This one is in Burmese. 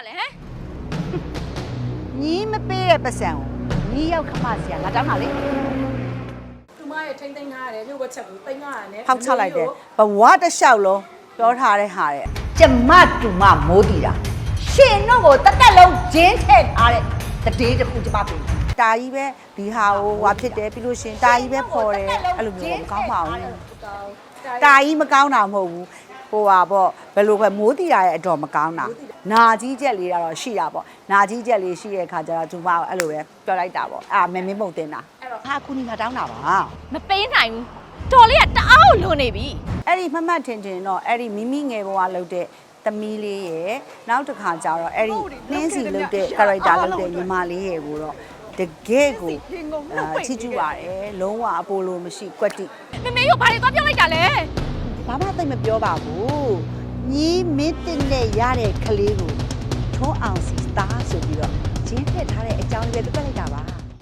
တာလဲဟမ်ညီမပေးတဲ့ပတ်စံကိုညီရောက်ခမဆရာငါတောင်းတာလေ သူမရဲ့ထိမ့်သိမ်းထားရတယ်လှုပ်ဝက်ချက်ကိုသိမ်းထားရတယ် ဖောက်ချလိုက်တယ်ဘဝတစ်လျှောက်လုံးပြောထားတဲ့ဟာတဲ့ကျမတူမမိုးတီတာရှင်တော့ကိုတက်တက်လုံးဂျင်းထည့်ထားတဲ့တည်တစ်ခုကျမပေးတာကြီးပဲဒီဟာကိုဟွာဖြစ်တယ်ပြီးလို့ရှင်တာကြီးပဲခေါ်တယ်အဲ့လိုမျိုးမကောင်းပါဘူးတာကြီးမကောင်းတာမဟုတ်ဘူးဟိုပါပေါ့ဘယ်လိုပဲမိုးတီတာရဲ့အတော်မကောင်းတာနာကြီးချက်လေးကတော့ရှိတာပေါ့နာကြီးချက်လေးရှိတဲ့အခါကျတော့သူမအဲ့လိုပဲပြောလိုက်တာပေါ့အာမင်းမင်းမုတ်တင်တာဟာခုနီငါတောင်းတာပါ မပေးနိုင်ဘူးတော်လေးကတအားလွန်နေပြီ အဲ့ဒီမမှတ်ထင်တော့အဲ့ဒီမိမိငယ်ဘဝလုပ်တဲ့သမီးလေးရဲ့နောက်တစ်ခါကျတော့အဲ့ဒီနှင်းစီလုပ်တဲ့ character လုပ်တဲ့ညီမလေးရဲ့ကိုတော့တကယ်ကိုချစ်ကျူပါတယ်လုံးဝအပိုလိုမရှိကွက်တိ မမေတို့ဘာတွေသွားပြောလိုက်တာလဲ ဘာမှသိမပြောပါဘူးညီမင်းတင်နဲ့ရတဲ့ကလေးကိုထုံးအောင်စီသားဆိုပြီးတော့ဂျင်းထည့်ထားတဲ့အကြောင်းလေးပဲပြတ်လိုက်တာပါ